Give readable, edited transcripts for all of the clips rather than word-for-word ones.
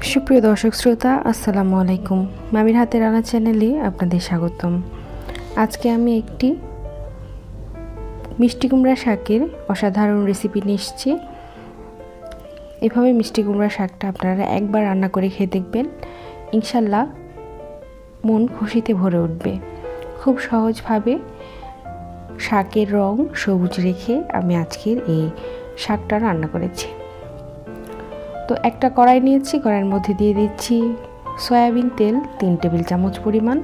সুপ্রিয় দর্শক শ্রোতা, আসসালামু আলাইকুম। মামির হাতে রান্না চ্যানেলে আপনাদের স্বাগতম। আজকে আমি একটি মিষ্টি কুমড়া শাকের অসাধারণ রেসিপি নিয়ে এসেছি। এভাবে মিষ্টি কুমড়া শাকটা আপনারা একবার রান্না করে খেয়ে দেখবেন, ইনশাল্লাহ মন খুশিতে ভরে উঠবে। খুব সহজভাবে শাকের রং সবুজ রেখে আমি আজকের এই শাকটা রান্না করেছি। তো একটা কড়াই নিয়েছি, কড়াইয়ের মধ্যে দিয়ে দিচ্ছি সয়াবিন তেল 3 টেবিল চামচ পরিমাণ,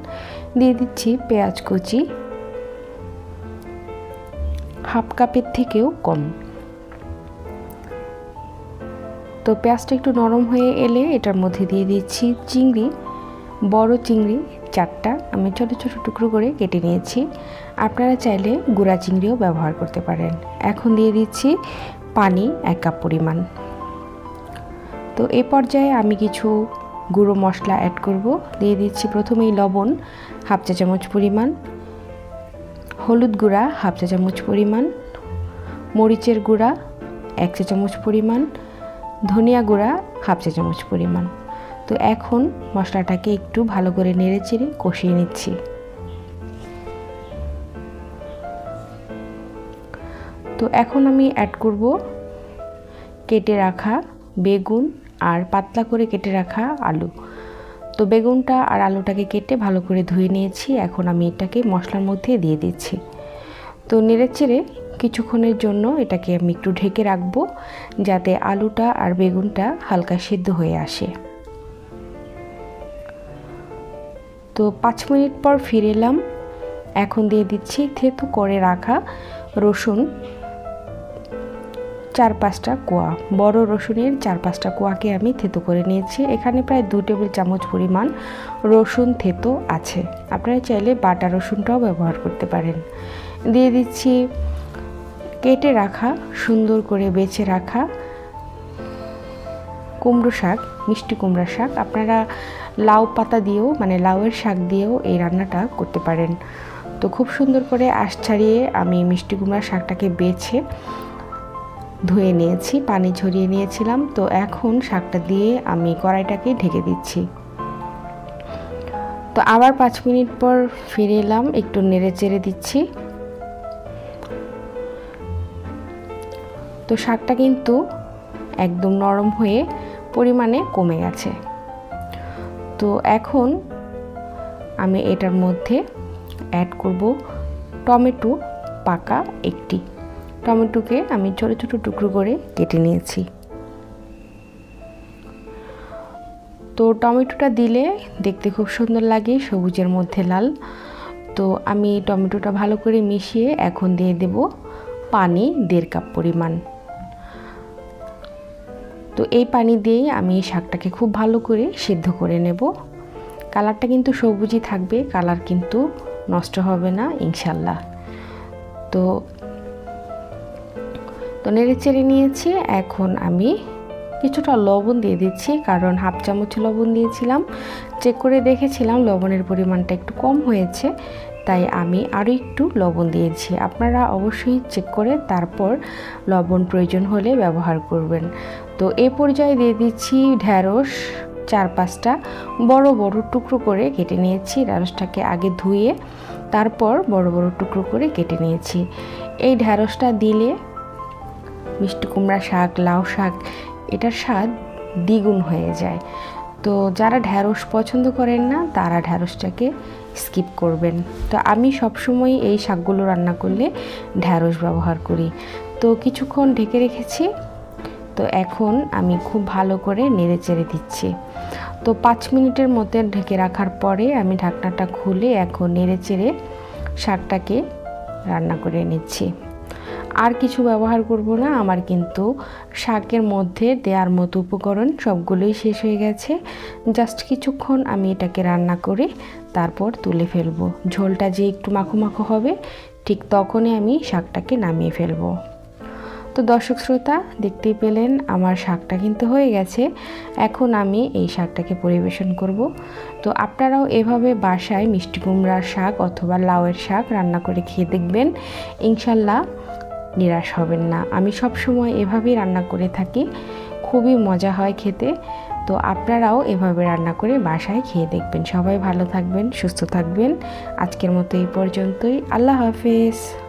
দিয়ে দিচ্ছি পেঁয়াজ কুচি হাফ কাপের থেকেও কম। তো পেঁয়াজটা একটু নরম হয়ে এলে এটার মধ্যে দিয়ে দিচ্ছি চিংড়ি, বড় চিংড়ি 4টা আমি ছোট ছোট টুকরো করে কেটে নিয়েছি। আপনারা চাইলে গুঁড়া চিংড়িও ব্যবহার করতে পারেন। এখন দিয়ে দিচ্ছি পানি 1 কাপ পরিমাণ। তো এই পর্যায়ে আমি কিছু গুঁড়ো মশলা অ্যাড করব। দিয়ে দিচ্ছি প্রথমেই লবণ হাফ চা চামচ পরিমাণ, হলুদ গুঁড়া হাফ চা চামচ পরিমাণ, মরিচের গুঁড়া 1 চা চামচ পরিমাণ, ধনিয়া গুঁড়া হাফ চা চামচ পরিমাণ। তো এখন মশলাটাকে একটু ভালো করে নেড়েচেড়ে কষিয়ে নিচ্ছি। তো এখন আমি অ্যাড করব কেটে রাখা বেগুন আর পাতলা করে কেটে রাখা আলু। তো বেগুনটা আর আলুটাকে কেটে ভালো করে ধুয়ে নিয়েছি। এখন আমি এটাকে মশলার মধ্যে দিয়ে দিচ্ছি। তো নেড়েচেড়ে কিছুক্ষণের জন্য এটাকে আমি একটু ঢেকে রাখবো, যাতে আলুটা আর বেগুনটা হালকা সিদ্ধ হয়ে আসে। তো 5 মিনিট পর ফিরে এলাম। এখন দিয়ে দিচ্ছি থেতো করে রাখা রসুন 4-5টা কোয়া, বড় রসুনের 4-5টা কোয়াকে আমি থেতো করে নিয়েছি। এখানে প্রায় 2 টেবিল চামচ পরিমাণ রসুন থেতো আছে। আপনারা চাইলে বাটা রসুনটাও ব্যবহার করতে পারেন। দিয়ে দিচ্ছি কেটে রাখা, সুন্দর করে বেছে রাখা কুমড়ো শাক, মিষ্টি কুমড়া শাক। আপনারা লাউ পাতা দিয়েও মানে লাউয়ের শাক দিয়েও এই রান্নাটা করতে পারেন। তো খুব সুন্দর করে আঁশ ছাড়িয়ে আমি মিষ্টি কুমড়া শাকটাকে বেছে ধুয়ে নিয়েছি, পানি ঝরিয়ে নিয়েছিলাম। তো এখন শাকটা দিয়ে আমি কড়াইটাকে ঢেকে দিচ্ছি। তো আবার 5 মিনিট পর ফিরে এলাম, একটু নেড়ে চেড়ে দিচ্ছি। তো শাকটা কিন্তু একদম নরম হয়ে পরিমাণে কমে গেছে। তো এখন আমি এটার মধ্যে অ্যাড করব টমেটো, পাকা একটি টমেটোকে আমি ছোট ছোট টুকরো করে কেটে নিয়েছি। তো টমেটোটা দিলে দেখতে খুব সুন্দর লাগে, সবুজের মধ্যে লাল। তো আমি টমেটোটা ভালো করে মিশিয়ে এখন দিয়ে দেব পানি 1.5 কাপ পরিমাণ। তো এই পানি দিয়েই আমি শাকটাকে খুব ভালো করে সিদ্ধ করে নেব। কালারটা কিন্তু সবুজই থাকবে, কালার কিন্তু নষ্ট হবে না ইনশাল্লাহ। তো নেড়ে চেড়ে নিয়েছি। এখন আমি কিছুটা লবণ দিয়ে দিচ্ছি, কারণ হাফ চামচ লবণ দিয়েছিলাম, চেক করে দেখেছিলাম লবণের পরিমাণটা একটু কম হয়েছে, তাই আমি আরও একটু লবণ দিয়েছি। আপনারা অবশ্যই চেক করে তারপর লবণ প্রয়োজন হলে ব্যবহার করবেন। তো এই পর্যায়ে দিয়ে দিচ্ছি ঢ্যাঁড়স 4-5টা বড় বড় টুকরো করে কেটে নিয়েছি। ঢ্যাঁড়সটাকে আগে ধুয়ে তারপর বড় বড় টুকরো করে কেটে নিয়েছি। এই ঢ্যাঁড়সটা দিলে মিষ্টি কুমড়া শাক, লাউ শাক, এটার স্বাদ দ্বিগুণ হয়ে যায়। তো যারা ঢ্যাঁড়স পছন্দ করেন না তারা ঢ্যাঁড়সটাকে স্কিপ করবেন। তো আমি সবসময় এই শাকগুলো রান্না করলে ঢ্যাঁড়স ব্যবহার করি। তো কিছুক্ষণ ঢেকে রেখেছি। তো এখন আমি খুব ভালো করে নেড়ে চেড়ে দিচ্ছি। তো 5 মিনিটের মধ্যে ঢেকে রাখার পরে আমি ঢাকনাটা খুলে এখন নেড়ে চেড়ে শাকটাকে রান্না করে নিচ্ছি। আর কিছু ব্যবহার করব না, আমার কিন্তু শাকের মধ্যে দেওয়ার মতো উপকরণ সবগুলোই শেষ হয়ে গেছে। জাস্ট কিছুক্ষণ আমি এটাকে রান্না করে তারপর তুলে ফেলবো। ঝোলটা যে একটু মাখো মাখো হবে, ঠিক তখনই আমি শাকটাকে নামিয়ে ফেলবো। তো দর্শক শ্রোতা, দেখতেই পেলেন আমার শাকটা কিন্তু হয়ে গেছে। এখন আমি এই শাকটাকে পরিবেশন করব। তো আপনারাও এভাবে বাসায় মিষ্টি কুমড়ার শাক অথবা লাউয়ের শাক রান্না করে খেয়ে দেখবেন, ইনশাল্লাহ নিরাশ হবেন না। আমি সব সময় এভাবেই রান্না করে থাকি। খুবই মজা হয় খেতে। তো আপনারাও এভাবে রান্না করে বাসায় খেয়ে দেখবেন। সবাই ভালো থাকবেন, সুস্থ থাকবেন। আজকের মতো এই পর্যন্তই। আল্লাহ হাফেজ।